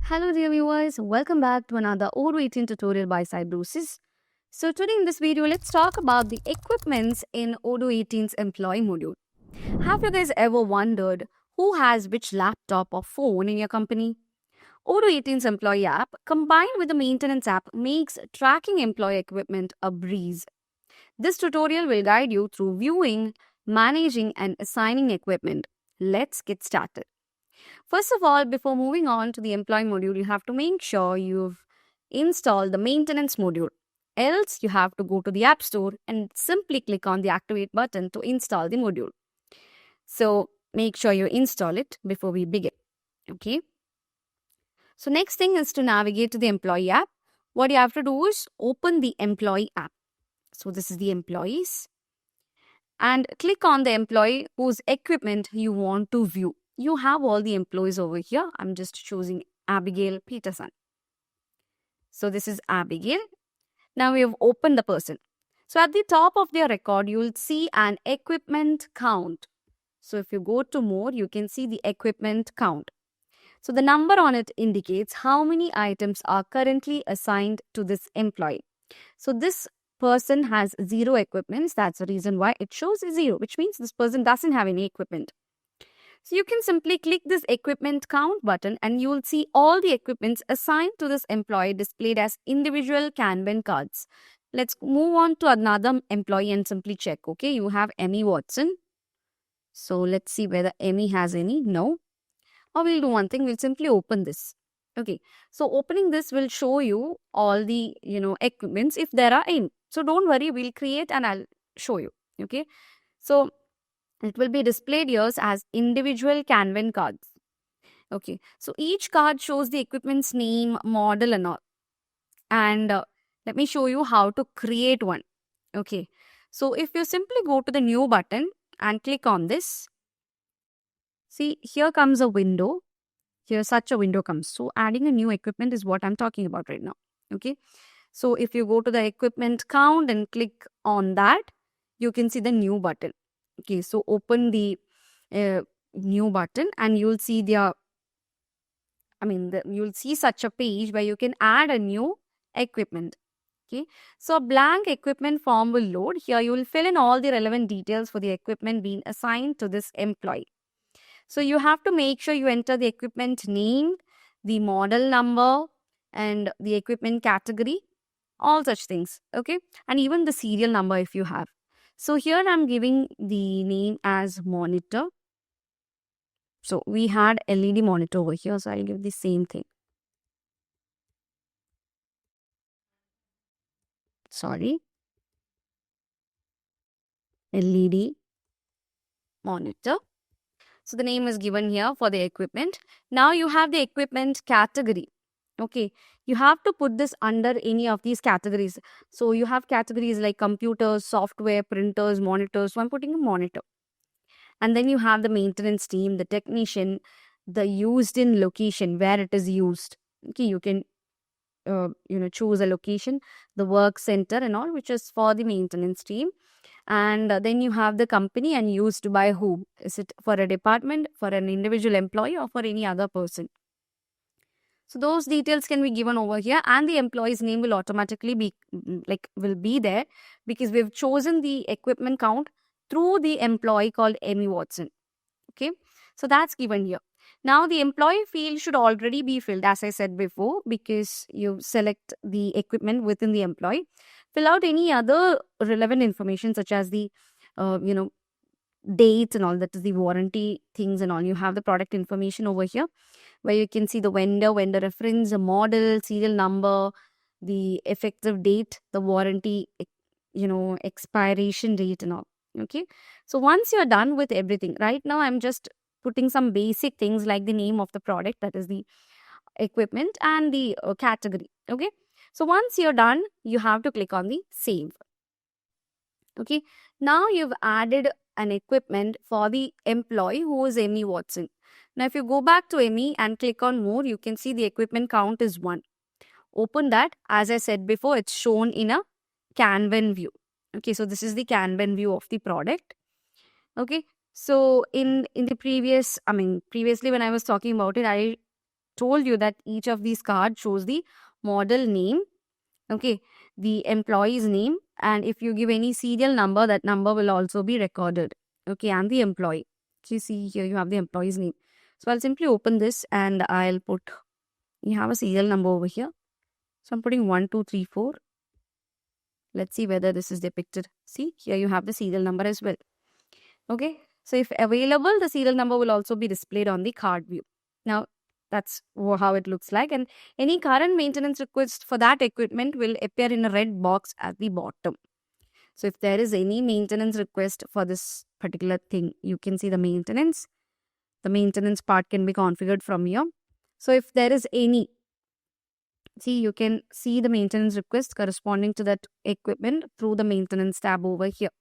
Hello dear viewers, welcome back to another Odoo 18 tutorial by Cybrosys. So today in this video, let's talk about the equipments in Odoo 18's employee module. Have you guys ever wondered who has which laptop or phone in your company? Odoo 18's employee app combined with the maintenance app makes tracking employee equipment a breeze. This tutorial will guide you through viewing, managing and assigning equipment. Let's get started. First of all, before moving on to the employee module, you have to make sure you've installed the maintenance module. Else, you have to go to the App Store and simply click on the Activate button to install the module. So, make sure you install it before we begin. Okay. So, next thing is to navigate to the employee app. What you have to do is open the employee app. So, this is the employees. And click on the employee whose equipment you want to view. You have all the employees over here. I'm just choosing Abigail Peterson. So this is Abigail. Now we have opened the person. So at the top of their record, you will see an equipment count. So if you go to more, you can see the equipment count. So the number on it indicates how many items are currently assigned to this employee. So this person has 0 equipments. That's the reason why it shows 0, which means this person doesn't have any equipment. So you can simply click this equipment count button and you will see all the equipments assigned to this employee displayed as individual Kanban cards. Let's move on to another employee and simply check. Okay, you have Emmy Watson. So let's see whether Emmy has any. No. Or we'll do one thing. We'll simply open this. Okay, so opening this will show you all the equipments if there are any. So don't worry, we'll create and I'll show you. Okay, so it will be displayed here as individual Kanban cards. Okay, so each card shows the equipment's name, model and all. And let me show you how to create one. Okay, so if you simply go to the new button and click on this, see here comes a window. Here such a window comes. So adding a new equipment is what I'm talking about right now. Okay, so if you go to the equipment count and click on that, you can see the new button. Okay, so open the new button and you'll see you'll see such a page where you can add a new equipment. Okay, so a blank equipment form will load. Here you will fill in all the relevant details for the equipment being assigned to this employee. So you have to make sure you enter the equipment name, the model number and the equipment category, all such things. Okay, and even the serial number if you have. So here I'm giving the name as monitor. So we had LED monitor over here. So I'll give the same thing. Sorry. LED monitor. So the name is given here for the equipment. Now you have the equipment category. Okay, you have to put this under any of these categories. So you have categories like computers, software, printers, monitors. So I'm putting a monitor. And then you have the maintenance team, the technician, the used in location, where it is used. Okay, you can choose a location, the work center and all, which is for the maintenance team. And then you have the company and used by whom. Is it for a department, for an individual employee or for any other person? So those details can be given over here and the employee's name will automatically be will be there because we've chosen the equipment count through the employee called Emmy Watson. Okay, so that's given here. Now the employee field should already be filled as I said before because you select the equipment within the employee. Fill out any other relevant information such as the dates and all, that is the warranty things and all. You have the product information over here where you can see the vendor reference, the model, serial number, the effective date, the warranty, expiration date and all. Okay, so once you're done with everything, right now I'm just putting some basic things like the name of the product, that is the equipment, and the category. Okay, so once you're done, you have to click on the save. Okay, now you've added an equipment for the employee who is Emmy Watson. Now if you go back to Emmy and click on more, you can see the equipment count is 1. Open that. As I said before, it's shown in a Kanban view. Okay, so this is the Kanban view of the product. Okay, so in the previously when I was talking about it, I told you that each of these cards shows the model name, okay, the employee's name, and if you give any serial number, that number will also be recorded, okay, and the employee. So you see here you have the employee's name. So I'll simply open this and I'll put, you have a serial number over here. So I'm putting 1234. Let's see whether this is depicted. See, here you have the serial number as well. Okay, so if available, the serial number will also be displayed on the card view. Now, that's how it looks like. And any current maintenance request for that equipment will appear in a red box at the bottom. So if there is any maintenance request for this particular thing, you can see the maintenance. The maintenance part can be configured from here. So if there is any, see, you can see the maintenance request corresponding to that equipment through the maintenance tab over here.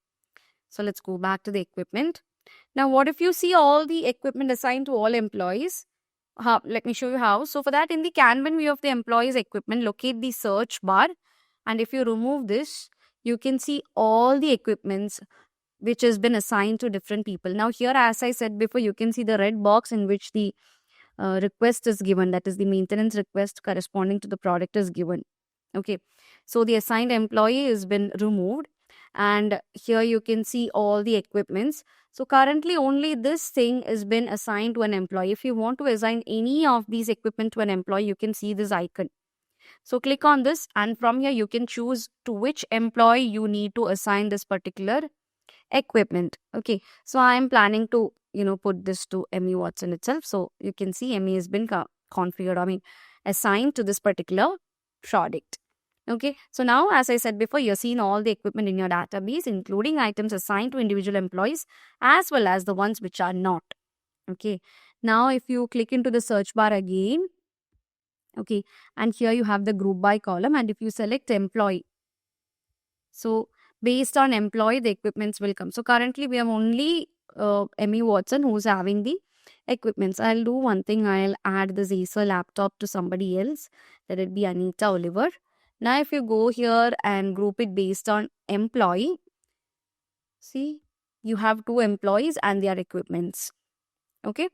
So let's go back to the equipment. Now, what if you see all the equipment assigned to all employees? Let me show you how. So for that, in the Kanban view of the employee's equipment, locate the search bar. And if you remove this, you can see all the equipments which has been assigned to different people. Now here, as I said before, you can see the red box in which the request is given. That is the maintenance request corresponding to the product is given. Okay. So the assigned employee has been removed. And here you can see all the equipments. So currently only this thing has been assigned to an employee. If you want to assign any of these equipment to an employee, you can see this icon. So click on this and from here you can choose to which employee you need to assign this particular equipment. Okay, so I am planning to, put this to Emmy Watson itself. So you can see Emmy has been configured, assigned to this particular product. Okay, so now as I said before, you're seeing all the equipment in your database, including items assigned to individual employees as well as the ones which are not. Okay, now if you click into the search bar again, okay, and here you have the group by column, and if you select employee, so based on employee, the equipments will come. So currently we have only Emmy Watson who's having the equipments. I'll do one thing. I'll add this Acer laptop to somebody else. Let it be Anita Oliver. Now if you go here and group it based on employee, see, you have 2 employees and their equipments. Okay.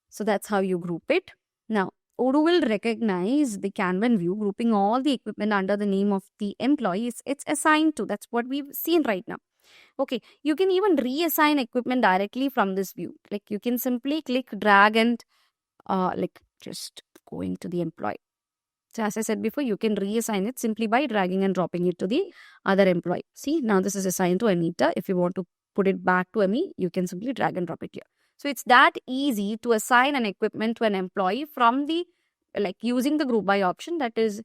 So that's how you group it. Now, Odoo will recognize the Kanban view, grouping all the equipment under the name of the employee. It's assigned to. That's what we've seen right now. Okay, you can even reassign equipment directly from this view. Like you can simply click, drag and just going to the employee. So as I said before, you can reassign it simply by dragging and dropping it to the other employee. See, now this is assigned to Anita. If you want to put it back to Emmy, you can simply drag and drop it here. So it's that easy to assign an equipment to an employee from the, using the group by option. That is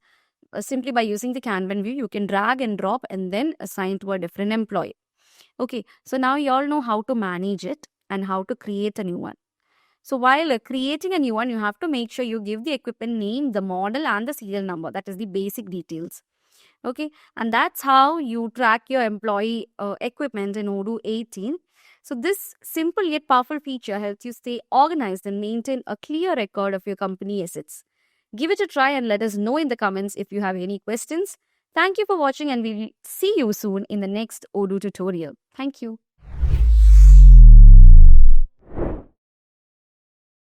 simply by using the Kanban view, you can drag and drop and then assign to a different employee. Okay, so now you all know how to manage it and how to create a new one. So while creating a new one, you have to make sure you give the equipment name, the model and the serial number. That is the basic details. Okay, and that's how you track your employee equipment in Odoo 18. So this simple yet powerful feature helps you stay organized and maintain a clear record of your company assets. Give it a try and let us know in the comments if you have any questions. Thank you for watching and we'll see you soon in the next Odoo tutorial. Thank you.